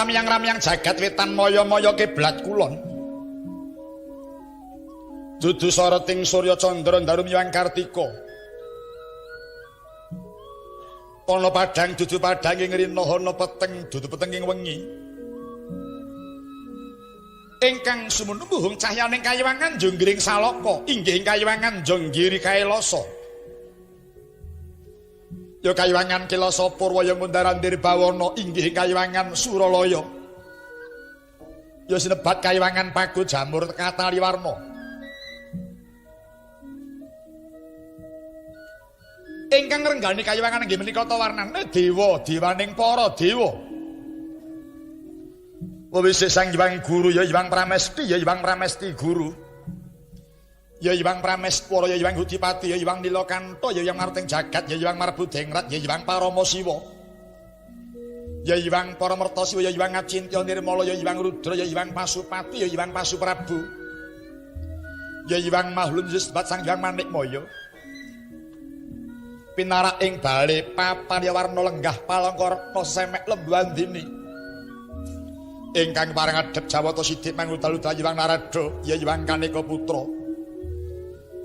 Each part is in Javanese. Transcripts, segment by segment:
ramyang-ramyang jagat wetan maya-maya kiblat kulon. Dudu soroting Surya Candra Ndarum Hyang Kartika. Ana padhang dudu padhanging rina ana peteng dudu petenging wengi. Ingkang sumunuhung cahyaning kayiwangan jonggring salaka inggih kayiwangan jonggiri kaelasa. Ya kayiwangan Kilasa Purwa ya Mundarandir Bawana inggih kayiwangan Suralaya. Ya sinebat kayiwangan Paku Jamur Kataliwarna. Ingkang renggani kayiwangan inggih menika ta warnane dewa, dewaning para dewa. Wis Sang Hyang Guru ya Hyang Pramesti ya Hyang Pramesti Guru. Ya Hyang Pramestwara ya Hyang Hudipati ya Hyang Nilakanta ya Hyang Marting Jagat ya Hyang Marbudengrat ya Hyang Parama Siwa. Ya Hyang Paramerta Siwa ya Hyang Acintya Nirmala ya Hyang Rudra ya Hyang Pasupati ya Hyang Pasuprabu. Ya Hyang Mahlun Yusbat Sang Hyang Manikmaya. Pinarak ing bale papan ya warna lenggah palangkarna semek lembandini. Ingkang pareng adhep Jawata Sidik mangutal-utal Hyang Narada ya Hyang Kaneka Putra.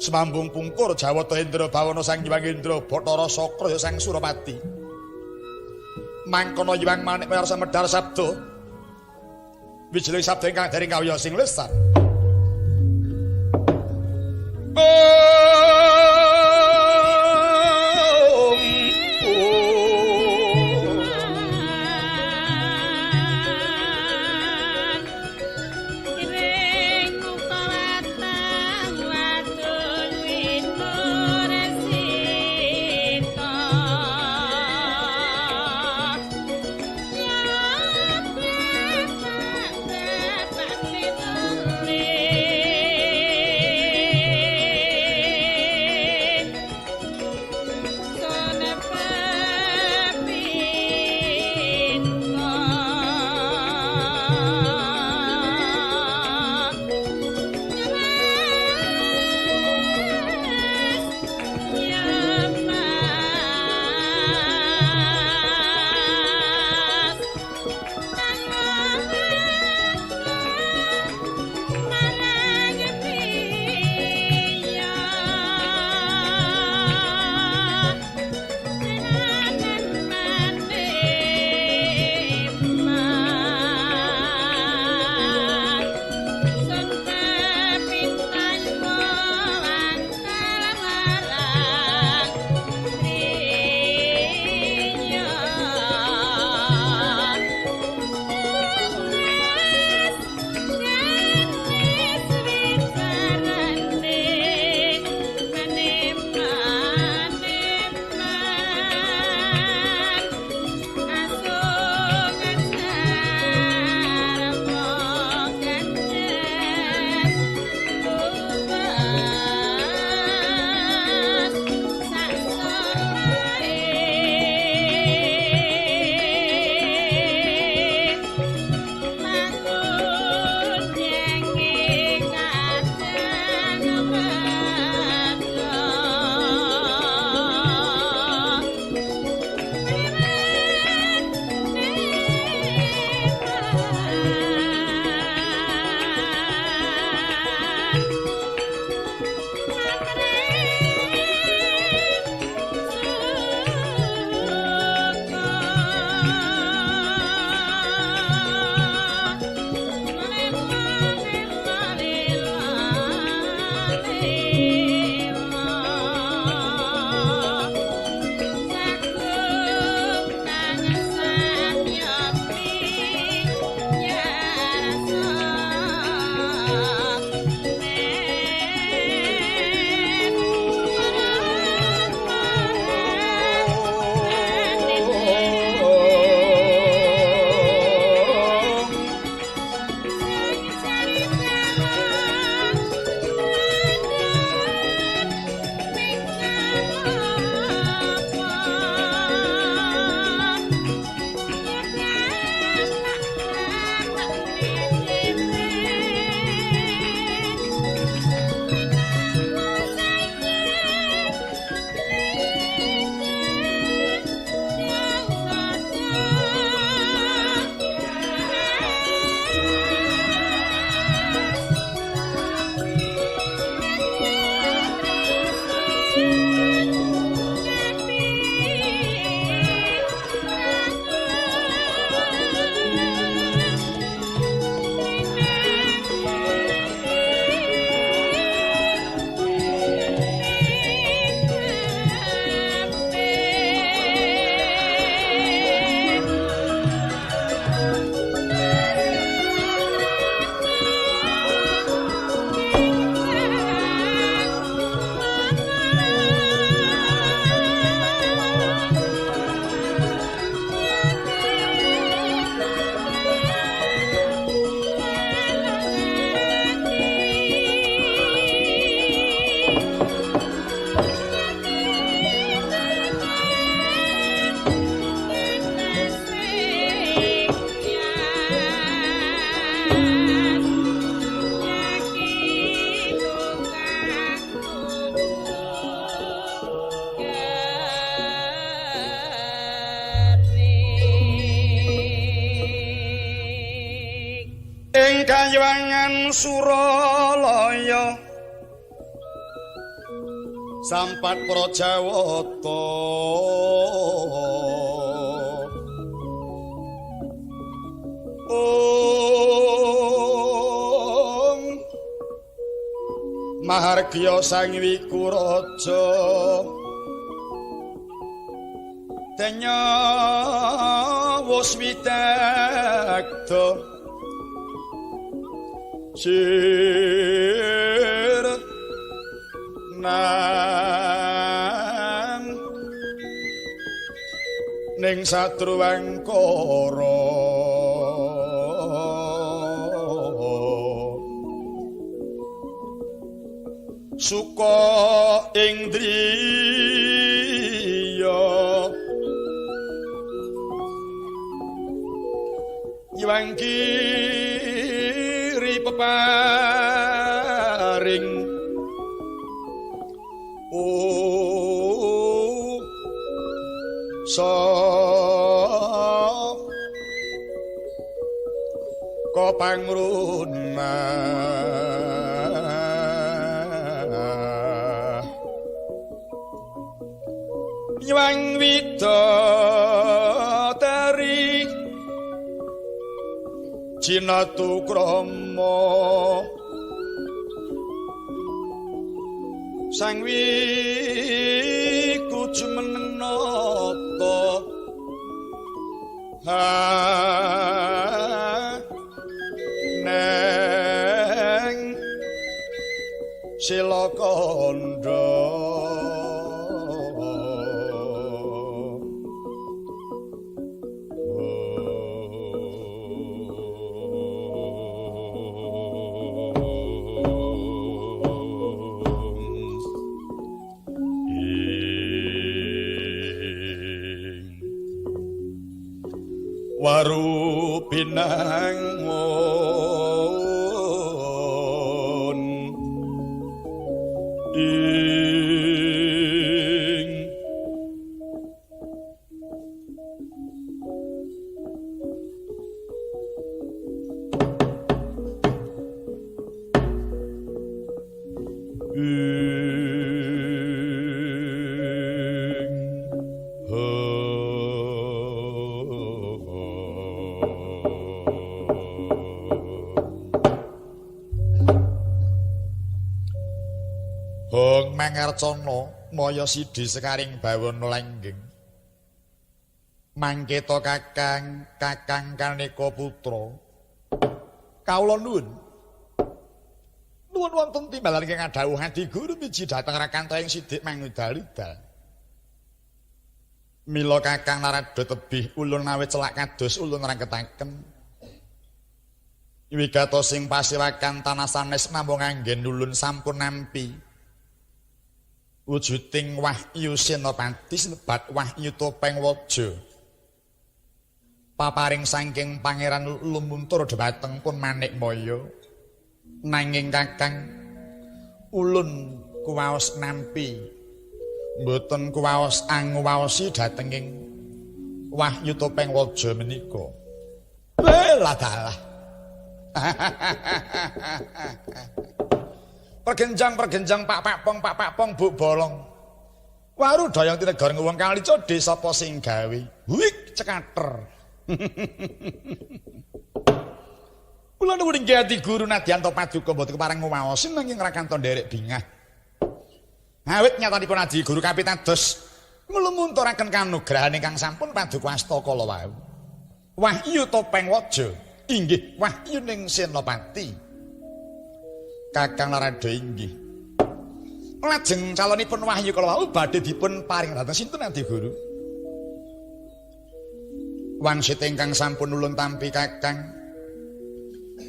Semambung pungkur Jawata Indra Bawana Sang Hyang Indra Bathara Sakra ya Sang Surapati. Mangkono Hyang Manik Mayarsa medhar sabda. Wijiling sabda ingkang dereng kawya sing lesan. Aywangan Suralaya sampat Prajawata Mahargya sang Wikuraja Denya Waswidakta Sir Nan Ning Satruwangkara Suka ing driya Iwang kiri peparing Saka pangrunah Iwang widodari Jinatukrama Sang Wikujumenata Neng Silakanda Waru pinangon ing Mangarcana maya sidi sekaring bawana langgeng mangketa kakang Kaneka putra kawula nuwun wonten timbalan ingkang dawuh Adi Guru miji dhateng Rakanta ing Sidik Mangudalidal mila kakang narada tebih ulun awit celak kados ulun rangketaken wigatos sing pasiwakan tanah sanes namung anggen ulun sampun nampi wujuding Wahyu Senopati sebat Wahyu Topeng Waja paparing saking Pangeran Lumuntur dhumateng pun Manikmaya nanging kakang ulun kuwaos nampi mboten kuwaos anguwaosi dhatenging Wahyu Topeng Waja menika lah dalah Pergenjang Pak Pong Bu Bolong. Waru dayang tinegor nguwung kali codhe sapa sing gawe. Wik cekater. Kula nuwun inggih Adi Guru Nadyanto Paduka mboten kepareng nguwaosi nanging Rakanta nderek bingah. Awit nyatanipun Adi Guru kapitados nglumunthuraken kanugrahan ingkang sampun paduka asta kala wau. Wahyu Topeng Waja inggih wahyu ning Senopati. Kakang Narada inggih. Lajeng calonipun wahyu kala wau badhe dipun paring dhateng sinten Adi Guru? Wangsit ingkang sampun ulun tampi kakang.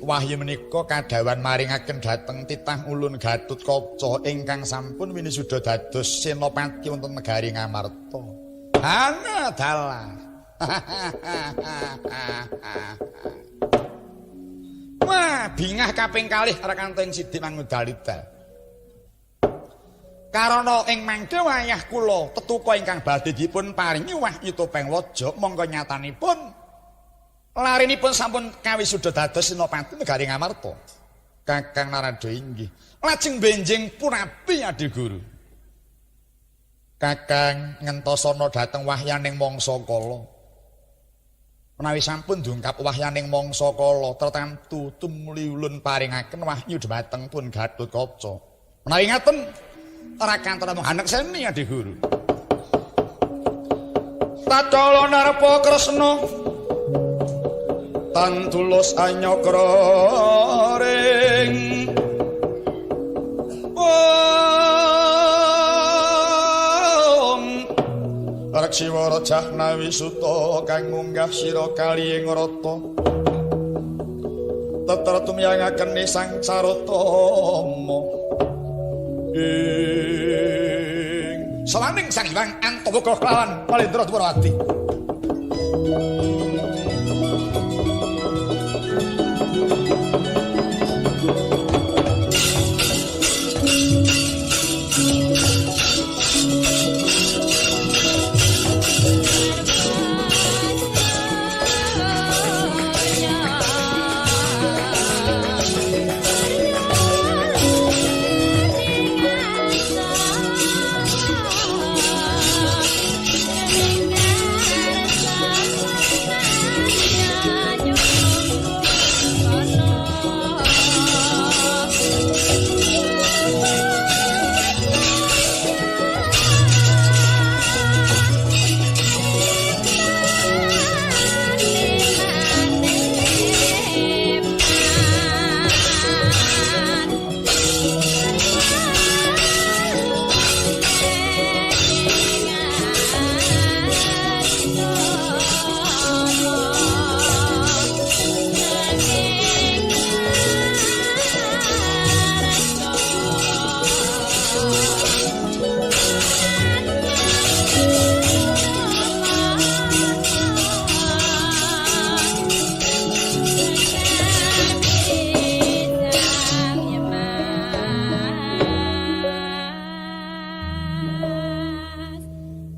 Wahyu menika kadawan maringaken dhateng titah ulun Gatutkaca ingkang sampun winisuda dados senopati wonten negari Ngamarta. Ana dalah. Wah, bingah kaping kalih Rakanta ing Sidik Mangudalidal. Karana ing mangke wayah kula tetuka ingkang badhe dipun paringi Wahyu Topeng Waja mongko nyatanipun Larinipun sampun kawisuda dados senopati negari Ngamarta. Kakang Narada inggih. Lajeng benjing Punapi Adi Guru. Kakang ngentosana dhateng wahyaning mangsa kala. Menawi sampun dungkap wahyaning mangsa kala tertamtu tumuli ulun paringaken wahyu dhumateng pun Gatotkaca. Menawi ngaten rakantara manghanekseni Adi Guru. Tacala narpa Kresna tan tulus anyakra ring Raksiwara Jahnawi Suta kang munggah sira kali ing rata tetertum yangaken Sang Saratama ing sawaning Sang Hyang Antaboga kelawan Palendra Dwarawati.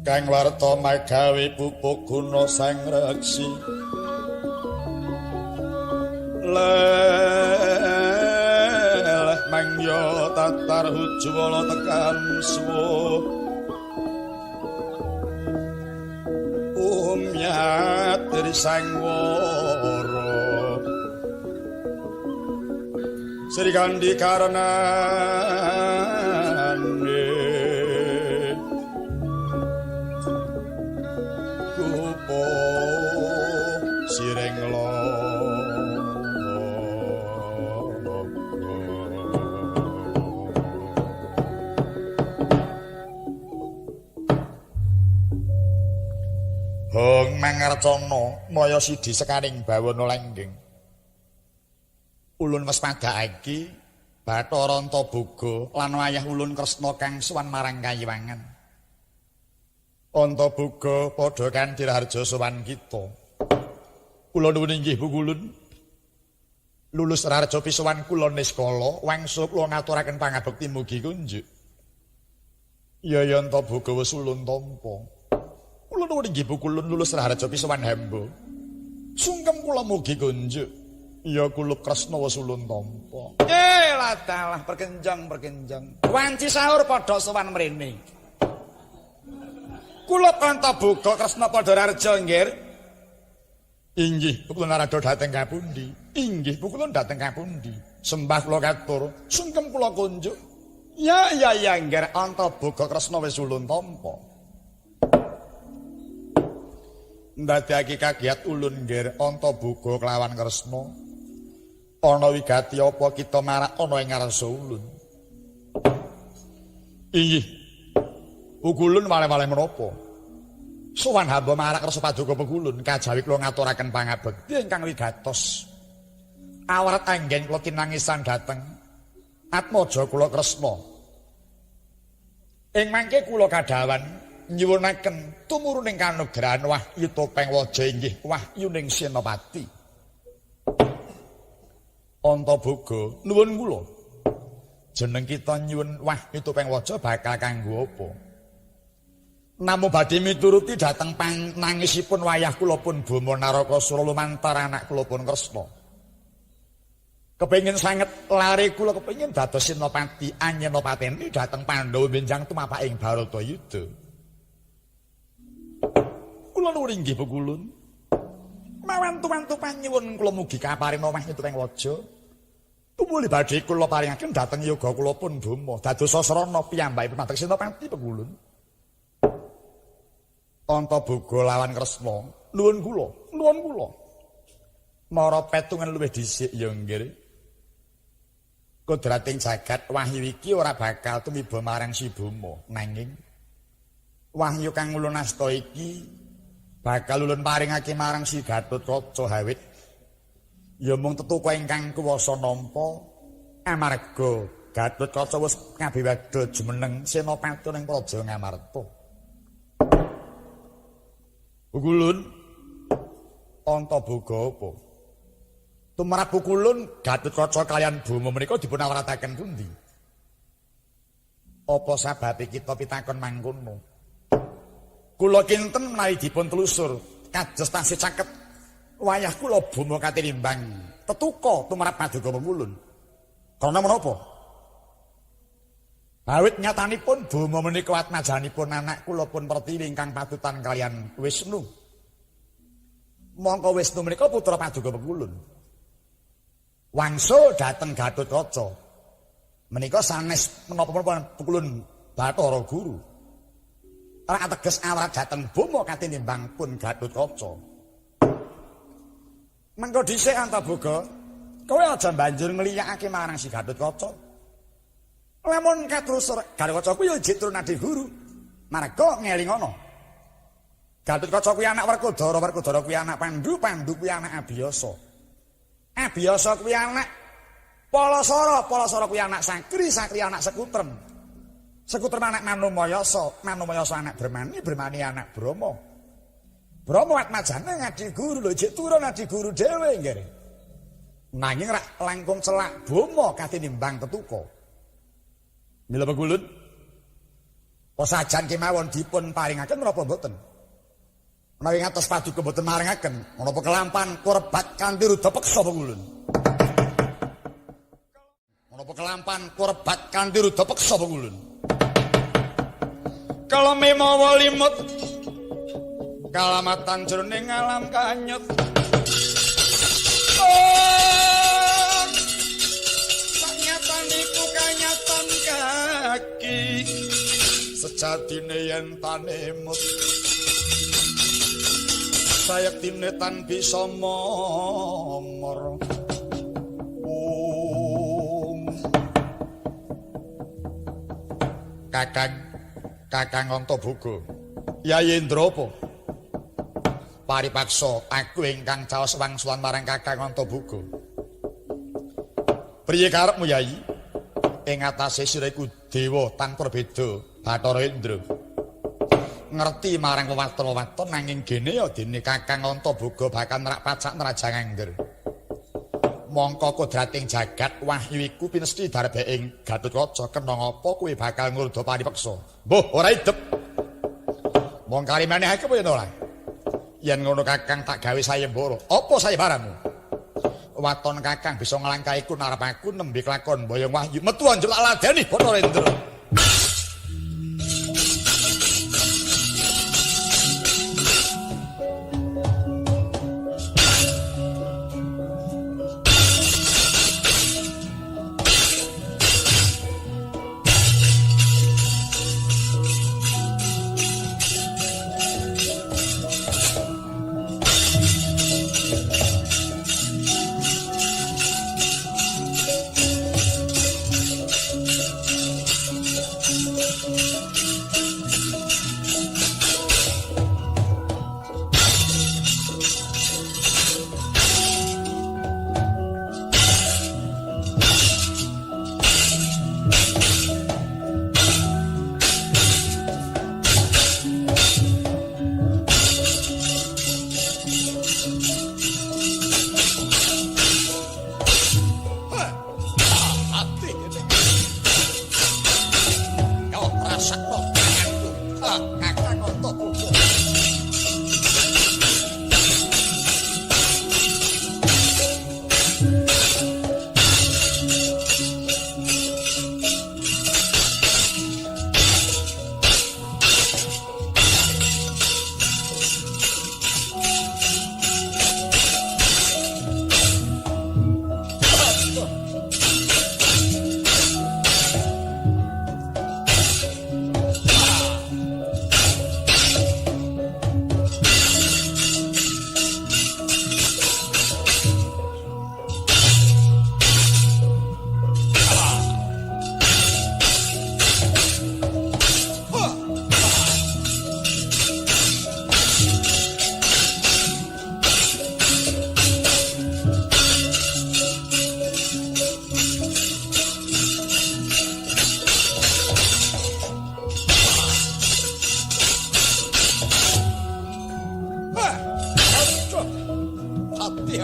Kang warta magawe pupuk guna sang reksi leleh mangya tatar hujwala tekan suwuh umyat dari sang wara Sri Kandi karena Hong mangarcana maya sidi sekaring bawana lenggeng. Ulun wis padhakake Bathara Antaboga lan wayah ulun Kresna kang sowan marang Kayiwangan. Antaboga padha kanthi harja sowan kita. Kula nuwun inggih Bu Kulun. Lulus rarja pisowan kula niskala wangsul kula ngaturaken pangabekti mugi kunjuk. Ya Antaboga wis ulun tampa. Kula nuwun inggih Bu Kulun lulus raharja pisowan hamba. Sungkem kula mugi kunjuk. Ya kula Kresna wis ulun tampa. Ladalah perkenjang. Wanci sahur padha sowan mrene. Kula Antaboga Kresna padha rarja nggih. Inggih, Bu Kulun Narada dhateng kapundi? Inggih, Bu Kulun dhateng kapundi? Sembah kula katur, sungkem kula kunjuk. Ya nggih Antaboga Kresna wis ulun tampa. Ndadekake kagiat ulun nggih Antaboga kelawan Kresna. Ana wigati apa kita marak ana ing ngarsa ulun? Inggih. Bu Kulun malih-malih menapa? Sowan hamba marak Rasa Paduka Bu Kulun kajawi kula ngaturaken pangabekti ingkang wigatos. Awrat anggen kula kinangisan dhateng Atmaja kula Kresna. Ing mangke kula kadhawan nyuwunaken tumuruning kanugrahan Wahyu Topeng Waja inggih Wahyuning Senopati. Antaboga nuwun kula. Jeneng kita nyuwun Wahyu Topeng Waja bakal kanggo apa? Namung badhe mituruti dhateng panangisipun wayah kula pun Bama Narakasura lumantar anak kula pun Kresna. Kepengin sanget lare kula kepengin dados Senopati anyena pateni dhateng Pandhawa benjang tumapaking Baratayuda. Kula nuwun inggih Pukulun. Mawantu-wantu panyuwun kula mugi kaparinga wah nyetuking waja. Tumuli badhe kula paringaken dhateng yoga kula pun Bama dados sasrana piyambakipun matek Senopati Pukulun. Antaboga lawan Kresna nuwun kula. Mara petungan luwih dhisik ya nggih. Kodrating jagat wahyu iki ora bakal tumiba marang si Bama, nanging wahyu kang ulun asta iki bakal ulun paringake marang si Gatotkaca Hawit. Ya mung tetuka ingkang kuwasa nampa amarga Gatotkaca wis ngabiwada jumeneng Senopati ning Praja Ngamarta. Pukulun Antaboga apa? Tumrap Pukulun Gatotkaca kaliyan Bama menika dipun awrataken pundi? Apa sababe kita pitakon mangkono? Kula kinten menawi dipun telusur kados tasih caket wayah kula Bama katinimbang tetuka tumrap Paduka Pukulun. Karena menapa? Awit nyatanipun Bama menika atmajanipun anak kula pun Pertiwi ingkang patutan kaliyan Wisnu. Mongko Wisnu menika putra Paduka Pukulun. Wangsul dhateng Gatotkaca. Menika sanes menapa Pukulun Bathara Guru. Ora ateges awrat dhateng Bama katinimbang pun Gatotkaca. Mengko dhisik Antaboga, kowe aja banjur ngliyakake marang si Gatotkaca. Lamun katrus Gatotkaca kuwi ya jek turun adi guru. Marga ngelingono. Gatotkaca kuwi anak Werkudara, Werkudara kuwi anak Pandhu, Pandhu kuwi anak Abiyasa. Abiyasa kuwi anak Palasara, Palasara kuwi anak Sakri, Sakri anak Sekutrem. Sekutrem anak Manomayasa, Manomayasa anak Brahmani, Brahmani anak Brahma. Brahma atmajane ngadi guru lho, jek turun adi guru dhewe nggih. Nanging rak langkung celak Bama katinimbang tetuka. Mila Pukulun. Pasajan kemawon dipun paringaken menapa mboten? Menawi ngatos Paduka mboten maringaken, menapa kelampan kurebat kanthi rudha peksa Pukulun? Menapa kelampan kurebat kanthi rudha peksa Pukulun? Kala memawa limut kalamatan jroning alam kanyut. Sanyataniku kanyatan kaki sejatine yen tanemut sayektine tan bisa momor. Kakang Antaboga. Yayi Indra apa? Paripaksa aku ingkang caos wangsulan marang Kakang Antaboga. Priye karepmu Yayi? Ing atase sira iku dewa tan perbeda Bathara Indra. Ngerti marang wewaton-wewaton nanging gene ya dene Kakang Antaboga bakal nerak pacak nerajang angger. Mongko kodrating jagat wahyu iku pinesti darepe ing Gatotkaca kena ngapa kuwi bakal ngurda paripeksa. Mbuh ora idep. Mong kari manehake apa yen ora? Yen ngono Kakang tak gawe sayembara. Apa sayembaramu? Waton Kakang bisa nglangkahi ku narep aku nembe kelakon boyong wahyu metu anjur tak ladeni Bathara Indra. mati.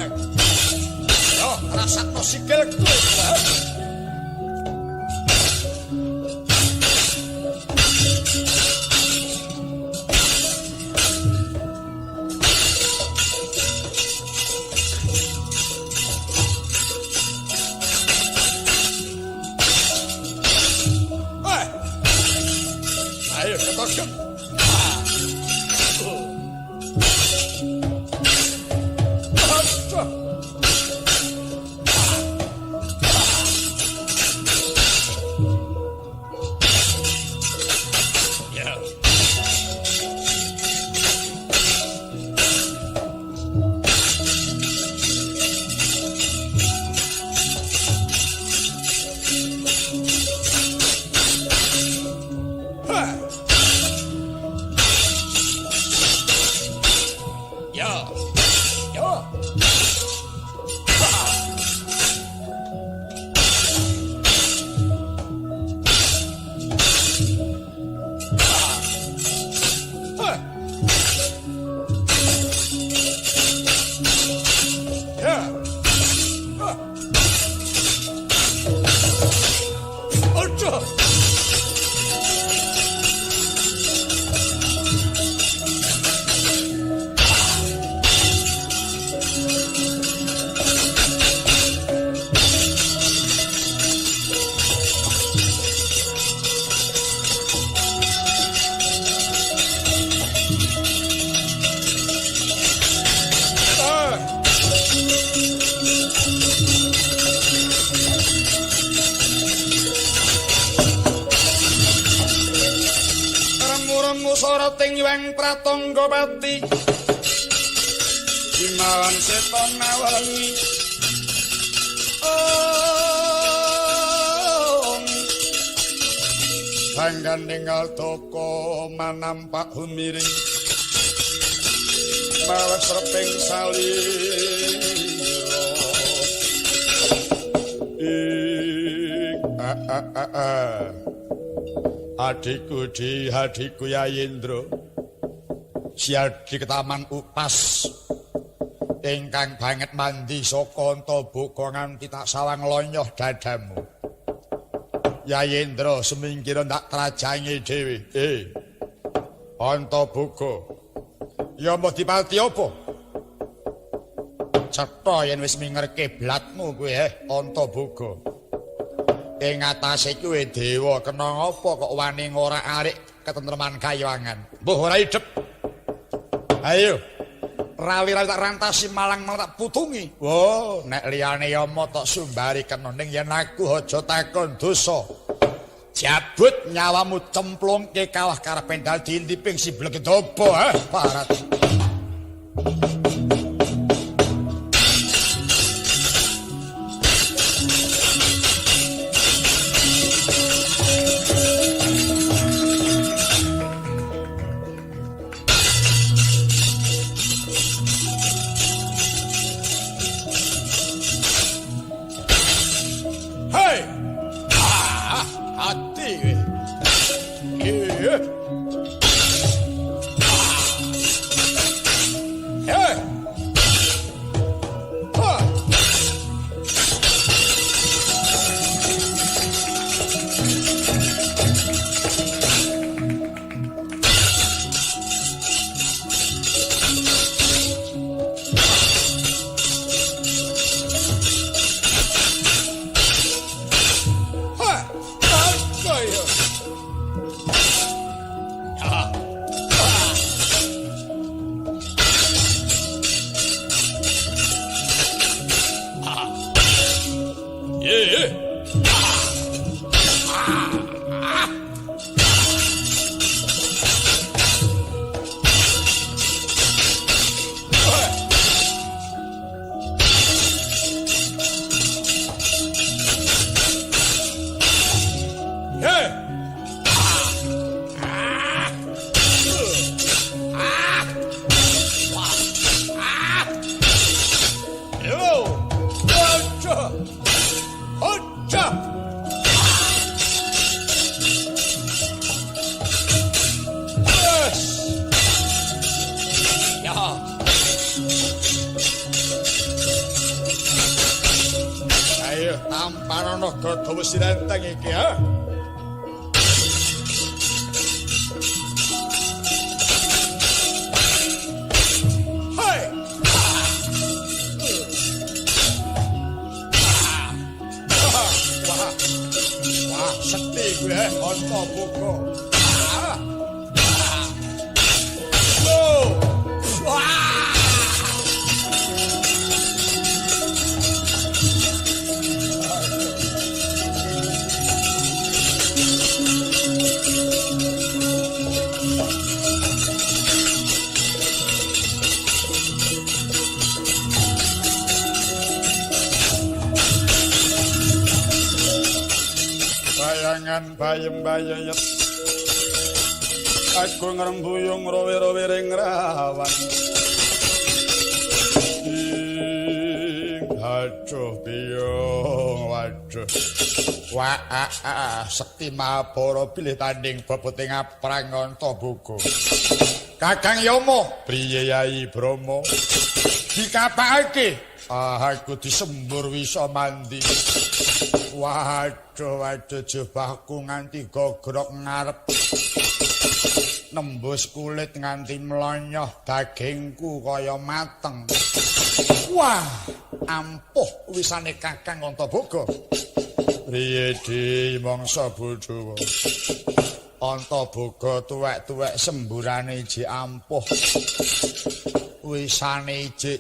Yo, rasakno sikilku. Ayo, ketokkan. Soroting Hyang Pratanggapati Himawan seton nawangi Sanggan ninggal toko manampak humiring Mawas reping Adikku adikku Yayendra siadi ketaman upas ingkang banget mandi saka Antaboga nganti tak sawang lonyoh dadamu Yayendra semingkira ndak trajangi dhewe Antaboga ya mbah dipati apa cetha yen wis mingerke blatmu kowe Antaboga ing atase kuwe dewa kena ngapa kok wani ora arik ketentreman kayuwangan mbuh ora idep ayo rawi-rawi tak rantasi malang tak putungi nek liyane Yama tok sumbari kena ning yen aku aja takon dosa jabut nyawamu cemplungke kawah karepen dadi intiping si Blegedaba parat ayo tampanono gada wis renteng iki ha. Hai. Wah, sekti gue onto buku. Wah. Bayangan bayem-bayem aku ngrembuyung rowe-rowe ring rawan aduh biyong waduh wah sekti mabara bilih tanding beboting aprangonto buku Kakang Yomo priye Yai Bromo dikapake aku disembur wisa mandi. Waduh jebahku nganti gogrok ngarep. Nembus kulit nganti mlonyoh, dagingku kaya mateng. Wah, ampuh wisane Kakang Antaboga. Priye di mangsa Budawa. Antaboga tuwek-tuwek semburane iji ampuh. Wisane iji